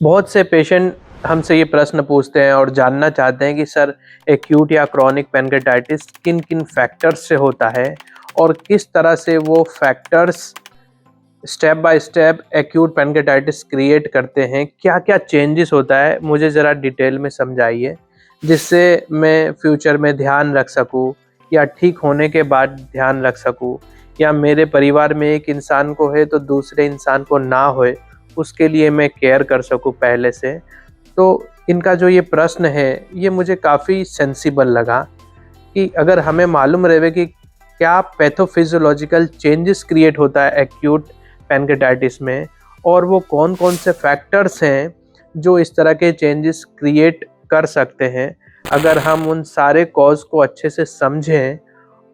बहुत से पेशेंट हमसे ये प्रश्न पूछते हैं और जानना चाहते हैं कि सर एक्यूट या क्रॉनिक पैनक्रेटाइटिस किन किन फैक्टर्स से होता है और किस तरह से वो factors step by step acute pancreatitis create करते हैं, क्या क्या चेंजेस होता है, मुझे ज़रा डिटेल में समझाइए जिससे मैं फ्यूचर में ध्यान रख सकूं या ठीक होने के बाद ध्यान रख सकूं, या मेरे परिवार में एक इंसान को है तो दूसरे इंसान को ना होए, उसके लिए मैं केयर कर सकूं पहले से। तो इनका जो ये प्रश्न है ये मुझे काफ़ी सेंसिबल लगा कि अगर हमें मालूम रहे कि क्या पैथोफिजियोलॉजिकल चेंजेस क्रिएट होता है एक्यूट पैनक्रेटाइटिस में और वो कौन कौन से फैक्टर्स हैं जो इस तरह के चेंजेस क्रिएट कर सकते हैं, अगर हम उन सारे कॉज को अच्छे से समझें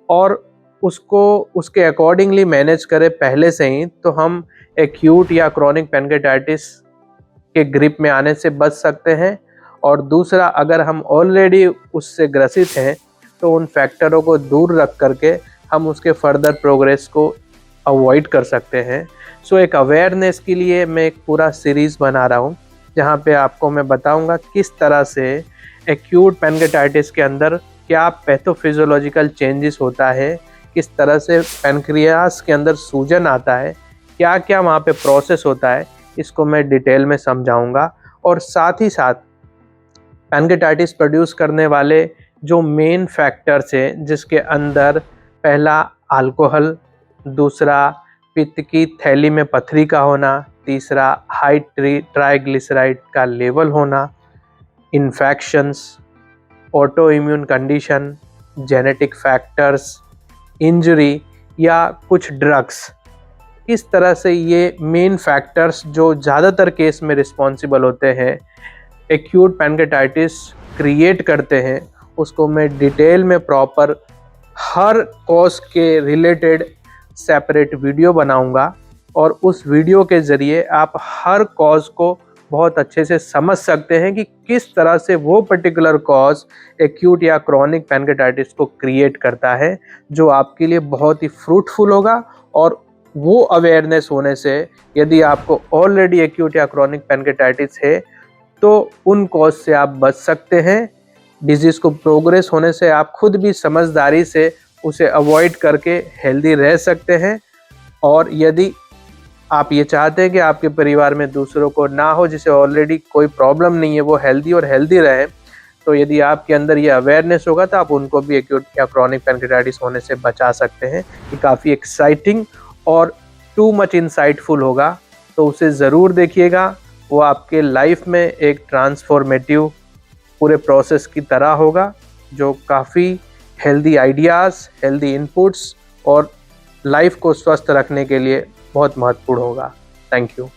और उसको उसके अकॉर्डिंगली मैनेज करें पहले से ही, तो हम एक्यूट या क्रॉनिक पैनक्रेटाइटिस के ग्रिप में आने से बच सकते हैं। और दूसरा, अगर हम ऑलरेडी उससे ग्रसित हैं तो उन फैक्टरों को दूर रख करके हम उसके फर्दर प्रोग्रेस को अवॉइड कर सकते हैं। सो एक अवेयरनेस के लिए मैं एक पूरा सीरीज़ बना रहा हूँ जहाँ पे आपको मैं बताऊँगा किस तरह से एक्यूट पैनक्रेटाइटिस के अंदर क्या पैथोफिजियोलॉजिकल चेंजेस होता है, किस तरह से पैनक्रियास के अंदर सूजन आता है, क्या क्या वहाँ पे प्रोसेस होता है, इसको मैं डिटेल में समझाऊंगा। और साथ ही साथ पैनक्रेटाइटिस प्रोड्यूस करने वाले जो मेन फैक्टर्स हैं, जिसके अंदर पहला अल्कोहल, दूसरा पित्त की थैली में पथरी का होना, तीसरा हाई ट्राइग्लिसराइड का लेवल होना, infections, auto immune condition, genetic factors, injury या कुछ ड्रग्स, किस तरह से ये मेन फैक्टर्स जो ज़्यादातर केस में रिस्पॉन्सिबल होते हैं एक्यूट पैनक्रेटाइटिस क्रिएट करते हैं, उसको मैं डिटेल में प्रॉपर हर कॉज के रिलेटेड सेपरेट वीडियो बनाऊंगा और उस वीडियो के ज़रिए आप हर कॉज को बहुत अच्छे से समझ सकते हैं कि किस तरह से वो पर्टिकुलर कॉज एक्यूट या क्रॉनिक पैनक्रेटाइटिस को क्रिएट करता है, जो आपके लिए बहुत ही फ्रूटफुल होगा। और वो अवेयरनेस होने से यदि आपको ऑलरेडी एक्यूट या क्रॉनिक पैनक्रेटाइटिस है तो उन कॉज से आप बच सकते हैं। डिजीज़ को प्रोग्रेस होने से आप खुद भी समझदारी से उसे अवॉइड करके हेल्दी रह सकते हैं। और यदि आप ये चाहते हैं कि आपके परिवार में दूसरों को ना हो, जिसे ऑलरेडी कोई प्रॉब्लम नहीं है, वो हेल्दी और हेल्दी रहे, तो यदि आपके अंदर ये अवेयरनेस होगा तो आप उनको भी एक्यूट या क्रॉनिक पैनक्रेटाइटिस होने से बचा सकते हैं। ये काफ़ी एक्साइटिंग और टू मच इंसाइटफुल होगा, तो उसे ज़रूर देखिएगा। वो आपके लाइफ में एक ट्रांसफॉर्मेटिव पूरे प्रोसेस की तरह होगा, जो काफ़ी हेल्दी आइडियाज़, हेल्दी इनपुट्स और लाइफ को स्वस्थ रखने के लिए बहुत महत्वपूर्ण होगा। Thank you.